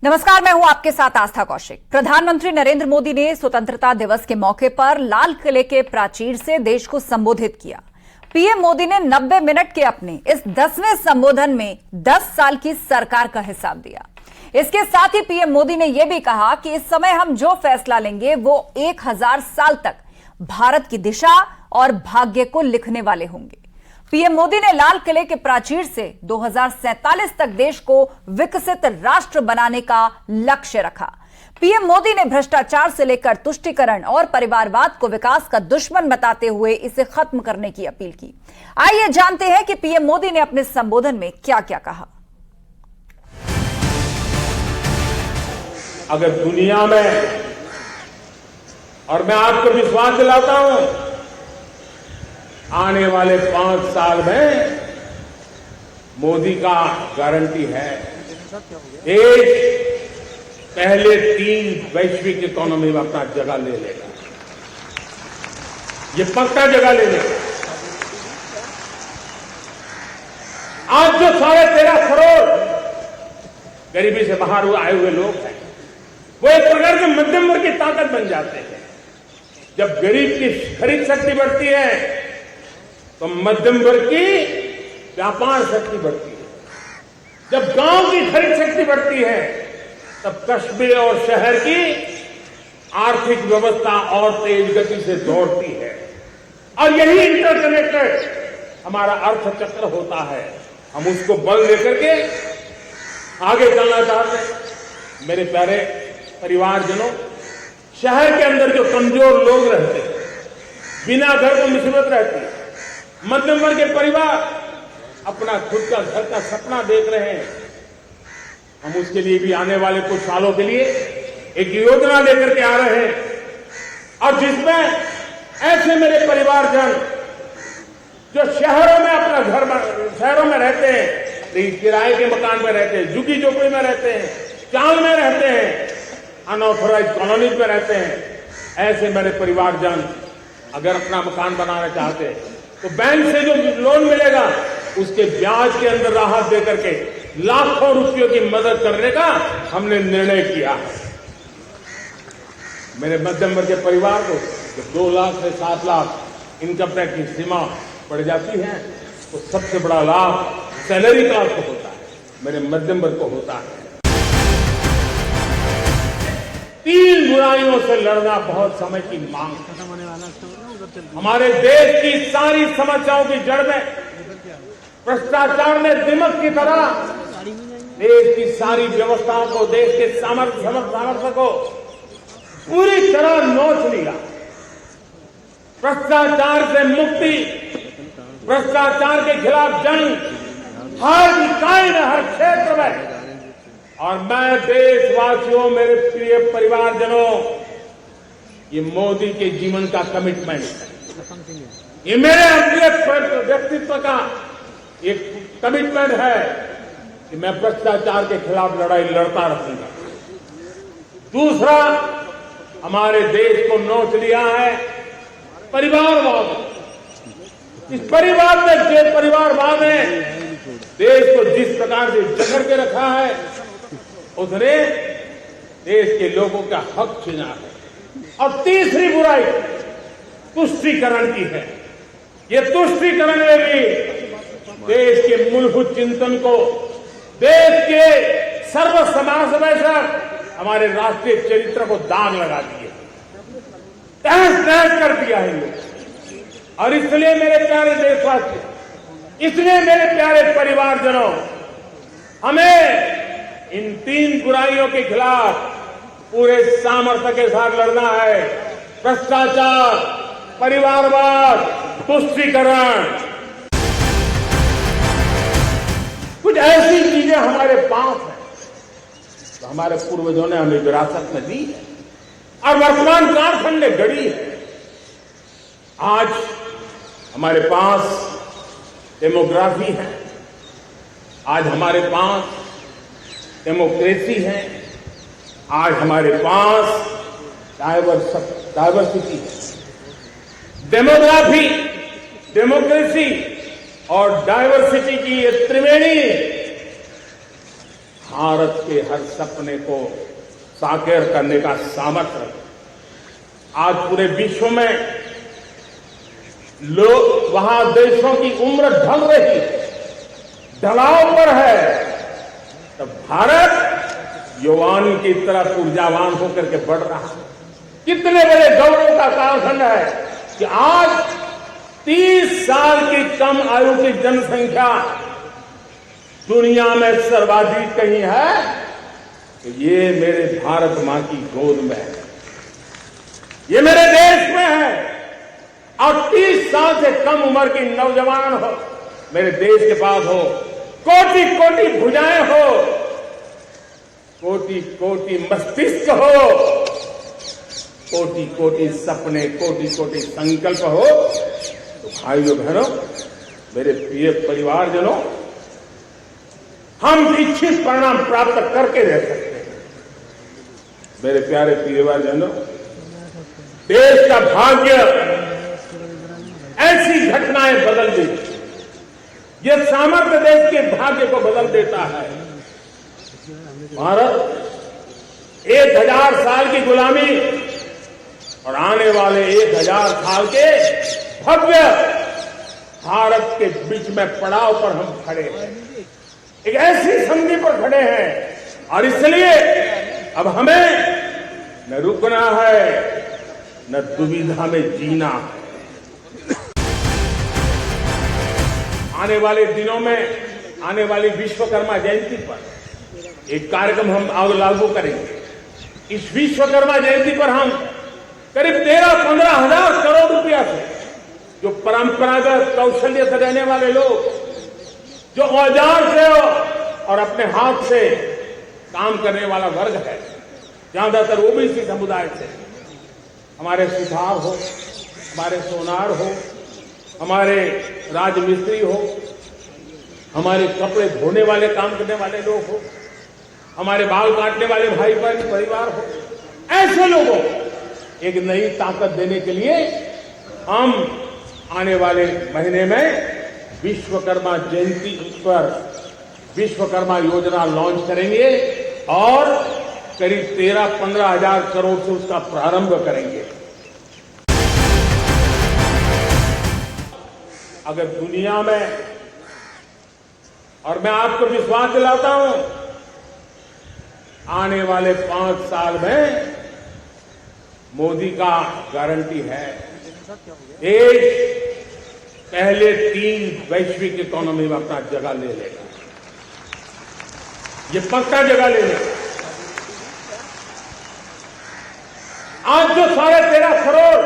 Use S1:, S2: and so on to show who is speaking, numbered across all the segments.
S1: नमस्कार, मैं हूं आपके साथ आस्था कौशिक। प्रधानमंत्री नरेंद्र मोदी ने स्वतंत्रता दिवस के मौके पर लाल किले के प्राचीर से देश को संबोधित किया। पीएम मोदी ने 90 मिनट के अपने इस 10वें संबोधन में 10 साल की सरकार का हिसाब दिया। इसके साथ ही पीएम मोदी ने यह भी कहा कि इस समय हम जो फैसला लेंगे वो 1000 साल तक भारत की दिशा और भाग्य को लिखने वाले होंगे। पीएम मोदी ने लाल किले के प्राचीर से 2047 तक देश को विकसित राष्ट्र बनाने का लक्ष्य रखा। पीएम मोदी ने भ्रष्टाचार से लेकर तुष्टीकरण और परिवारवाद को विकास का दुश्मन बताते हुए इसे खत्म करने की अपील की। आइए जानते हैं कि पीएम मोदी ने अपने संबोधन में क्या क्या कहा।
S2: अगर दुनिया में, और मैं आपको विश्वास दिलाता हूं, आने वाले 5 साल में मोदी का गारंटी है, देश पहले 3 वैश्विक इकोनॉमी में अपना जगह ले लेगा। ये पक्का जगह ले लेगा। आज जो 13.5 करोड़ गरीबी से बाहर आए हुए लोग हैं, वो एक प्रकार के मध्यम वर्ग की ताकत बन जाते हैं। जब गरीब की खरीद शक्ति बढ़ती है तो मध्यम वर्ग की व्यापार शक्ति बढ़ती है। जब गांव की खरीद शक्ति बढ़ती है तब कस्बे और शहर की आर्थिक व्यवस्था और तेज गति से दौड़ती है। और यही इंटरकनेक्टेड हमारा अर्थचक्र होता है। हम उसको बल लेकर के आगे चलना चाहते हैं। मेरे प्यारे परिवारजनों, शहर के अंदर जो कमजोर लोग रहते हैं, बिना घर को मुसीबत रहती है, मध्यम वर्ग के परिवार अपना खुद का घर का सपना देख रहे हैं, हम उसके लिए भी आने वाले कुछ सालों के लिए एक योजना लेकर के आ रहे हैं, और जिसमें ऐसे मेरे परिवारजन जो शहरों में अपना शहरों में रहते हैं, किराए के मकान में रहते हैं, झुग्गी झोपड़ी में रहते हैं, चाल में रहते हैं, अनऑथोराइज कॉलोनीज में रहते हैं, ऐसे मेरे परिवारजन अगर अपना मकान बनाना चाहते हैं तो बैंक से जो लोन मिलेगा उसके ब्याज के अंदर राहत देकर के लाखों रुपयों की मदद करने का हमने निर्णय किया है। मेरे मध्यम वर्ग के परिवार को जब 2 लाख से 7 लाख इनकम टैक्स की सीमा बढ़ जाती है तो सबसे बड़ा लाभ सैलरी का को होता है, मेरे मध्यम वर्ग को होता है। 3 बुराइयों से लड़ना बहुत समय की मांग है। हमारे देश की सारी समस्याओं की जड़ में भ्रष्टाचार ने दिमक की तरह देश की सारी व्यवस्थाओं को, देश के सामर्थ्य को पूरी तरह नोच लिया। भ्रष्टाचार से मुक्ति, भ्रष्टाचार के खिलाफ जंग हर इकाई में, हर क्षेत्र में। और मैं देशवासियों, मेरे प्रिय परिवारजनों, ये मोदी के जीवन का कमिटमेंट है, ये मेरे अपने व्यक्तित्व का एक कमिटमेंट है कि मैं भ्रष्टाचार के खिलाफ लड़ाई लड़ता रहूंगा। दूसरा, हमारे देश को नोच लिया है परिवारवाद। इस परिवारवाद ने देश को जिस प्रकार से जकड़ के रखा है, उसने देश के लोगों का हक छीना है। और तीसरी बुराई तुष्टीकरण की है। ये तुष्टीकरण में भी देश के मूलभूत चिंतन को, देश के सर्व समाज वैश्विक हमारे राष्ट्रीय चरित्र को दाग लगा दिए, तहस नहस कर दिया है ये। और इसलिए मेरे प्यारे देशवासियों, इसलिए मेरे प्यारे परिवारजनों, हमें इन 3 बुराइयों के खिलाफ पूरे सामर्थ्य के साथ लड़ना है। भ्रष्टाचार, परिवारवाद, तुष्टीकरण, कुछ ऐसी चीजें हमारे पास हैं तो हमारे पूर्वजों ने हमें विरासत में दी है और वर्तमान कालखंड ने गढ़ी है। आज हमारे पास डेमोग्राफी है, आज हमारे पास डेमोक्रेसी है, आज हमारे पास डायवर्सिटी है। डेमोग्राफी, डेमोक्रेसी और डायवर्सिटी की ये त्रिवेणी भारत के हर सपने को साकार करने का सामर्थ्य रखता है। आज पूरे विश्व में लोग वहां देशों की उम्र ढल रही, ढलाव पर है, तो भारत युवान की तरफ ऊर्जावान होकर के बढ़ रहा है। कितने बड़े गौरव का कालखंड है कि आज 30 साल की कम आयु की जनसंख्या दुनिया में सर्वाधिक कहीं है, तो ये मेरे भारत मां की गोद में है, ये मेरे देश में है। और 30 साल से कम उम्र की नौजवान हो, मेरे देश के पास हो, कोटि कोटि भुजाएं हो, कोटि कोटि मस्तिष्क हो, कोटि कोटि सपने, कोटि कोटि संकल्प हो, तो भाइयों बहनों, मेरे प्रिय परिवारजनों, हम इच्छित परिणाम प्राप्त करके रह सकते हैं। मेरे प्यारे परिवारजनों, देश का भाग्य ऐसी घटनाएं बदल देती, ये सामर्थ्य देश के भाग्य को बदल देता है। भारत 1000 साल की गुलामी और आने वाले 1000 साल के भव्य भारत के बीच में पड़ाव पर हम खड़े हैं, एक ऐसी संधि पर खड़े हैं, और इसलिए अब हमें न रुकना है, न दुविधा में जीना है। आने वाले दिनों में, आने वाली विश्वकर्मा जयंती पर एक कार्यक्रम हम लागू करेंगे। इस विश्वकर्मा जयंती पर हम करीब 13-15 हजार करोड़ रुपया से, जो परंपरागत कौशल्य से रहने वाले लोग, जो औजार से और अपने हाथ से काम करने वाला वर्ग है, ज्यादातर ओबीसी समुदाय से, हमारे सुथार हो, हमारे सोनार हो, हमारे राजमिस्त्री हो, हमारे कपड़े धोने वाले काम करने वाले लोग हो, हमारे बाल काटने वाले भाई बहन परिवार हो, ऐसे लोगों एक नई ताकत देने के लिए हम आने वाले महीने में विश्वकर्मा जयंती पर विश्वकर्मा योजना लॉन्च करेंगे और करीब 13-15 हजार करोड़ से उसका प्रारंभ करेंगे। अगर दुनिया में, और मैं आपको विश्वास दिलाता हूं, आने वाले 5 साल में मोदी का गारंटी है, देश पहले 3 वैश्विक इकोनॉमी में अपना जगह ले लेगा, ये पक्का जगह ले लेगा। आज जो 13.5 करोड़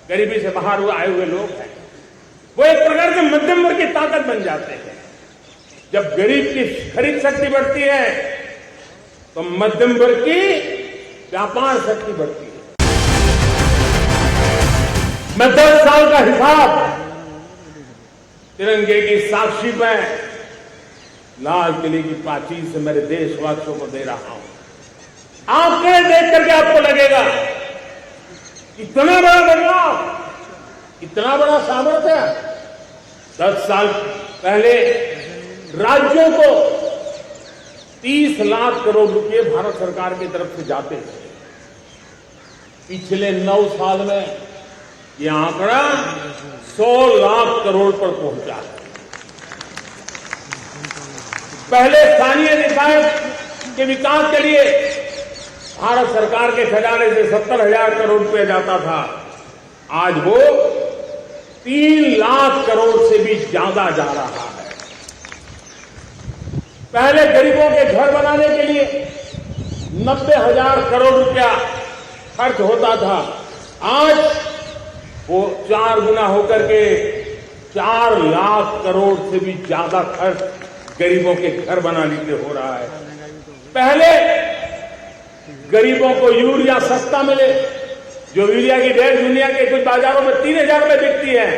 S2: गरीबी से बाहर आए हुए लोग हैं, वो एक प्रकार से मध्यम वर्ग की ताकत बन जाते हैं। जब गरीब की खरीद शक्ति बढ़ती है, तो मध्यम वर्ग की व्यापार शक्ति बढ़ती है। मैं 10 साल का हिसाब तिरंगे की साक्षी में लाल किले की प्राचीर से मेरे देशवासियों को दे रहा हूं। आंकड़े देख करके आपको लगेगा इतना बड़ा बदलाव, इतना बड़ा सामर्थ्य। 10 साल पहले राज्यों को 30 लाख करोड़ रुपए भारत सरकार की तरफ से जाते थे। पिछले 9 साल में यह आंकड़ा 100 लाख करोड़ पर पहुंचा है। पहले स्थानीय निकाय के विकास के लिए भारत सरकार के खजाने से 70,000 करोड़ रुपए जाता था, आज वो 3 लाख करोड़ से भी ज्यादा जा रहा है। पहले गरीबों के घर बनाने के लिए 90,000 करोड़ रुपया खर्च होता था, आज वो 4 गुना होकर के 4 लाख करोड़ से भी ज्यादा खर्च गरीबों के घर बनाने के हो रहा है। पहले गरीबों को यूरिया सस्ता मिले, जो यूरिया की बैग दुनिया के कुछ बाजारों में 3,000 में बिकती है,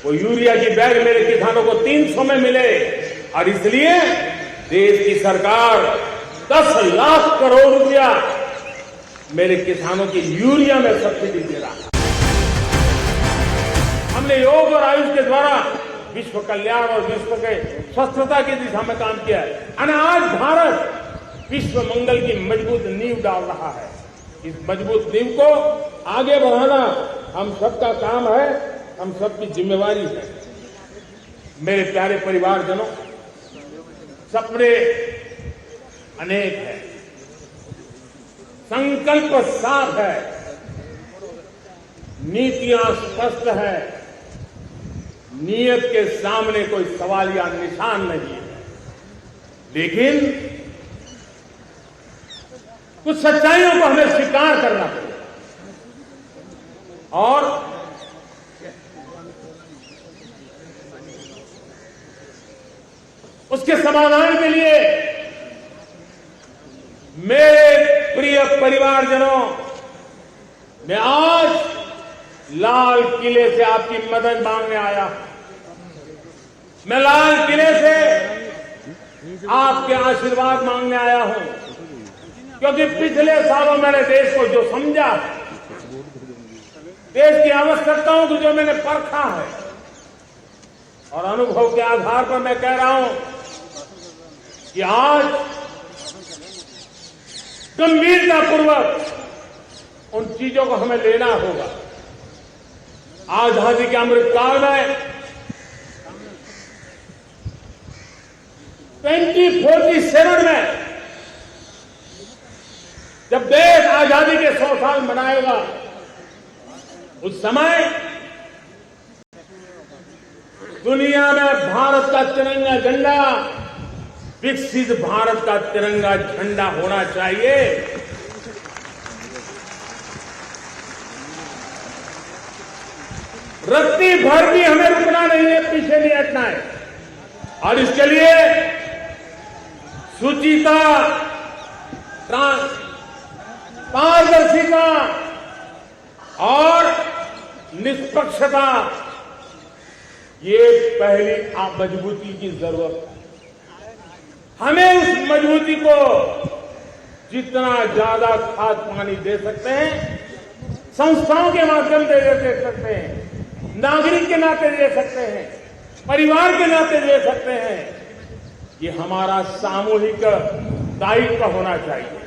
S2: वो यूरिया की बैग मेरे किसानों को 300 में मिले, और इसलिए देश की सरकार 10 लाख करोड़ रुपया मेरे किसानों की यूरिया में सब्सिडी दे रहा है। हमने योग और आयुष के द्वारा विश्व कल्याण और विश्व के स्वस्थता की दिशा में काम किया है। और आज भारत विश्व मंगल की मजबूत नींव डाल रहा है। इस मजबूत नींव को आगे बढ़ाना हम सबका काम है, हम सबकी जिम्मेवारी है। मेरे प्यारे परिवारजनों, सपने अनेक हैं, संकल्प साफ है, नीतियां स्पष्ट है, नीयत के सामने कोई सवाल या निशान नहीं है। लेकिन कुछ सच्चाइयों को हमें स्वीकार करना पड़ेगा और उसके समाधान के लिए मेरे प्रिय परिवारजनों, मैं आज लाल किले से आपकी मदद मांगने आया। मैं लाल किले से आपके आशीर्वाद मांगने आया हूं, क्योंकि पिछले सालों मैंने देश को जो समझा, देश की आवश्यकताओं को जो मैंने परखा है, और अनुभव के आधार पर मैं कह रहा हूं कि आज गंभीरतापूर्वक उन चीजों को हमें लेना होगा। आजादी के अमृतकाल में 2047 में जब देश आजादी के 100 साल मनाएगा, उस समय दुनिया में भारत का तिरंगा झंडा विकसित भारत का तिरंगा झंडा होना चाहिए। रत्ती भर भी हमें रुकना नहीं है, पीछे नहीं हटना है। और इसके लिए शुचिता, पारदर्शिता और निष्पक्षता, ये पहली मजबूती की जरूरत है। हमें उस मजबूती को जितना ज्यादा खाद पानी दे सकते हैं, संस्थाओं के माध्यम से दे सकते हैं, नागरिक के नाते दे सकते हैं, परिवार के नाते दे सकते हैं, ये हमारा सामूहिक दायित्व होना चाहिए।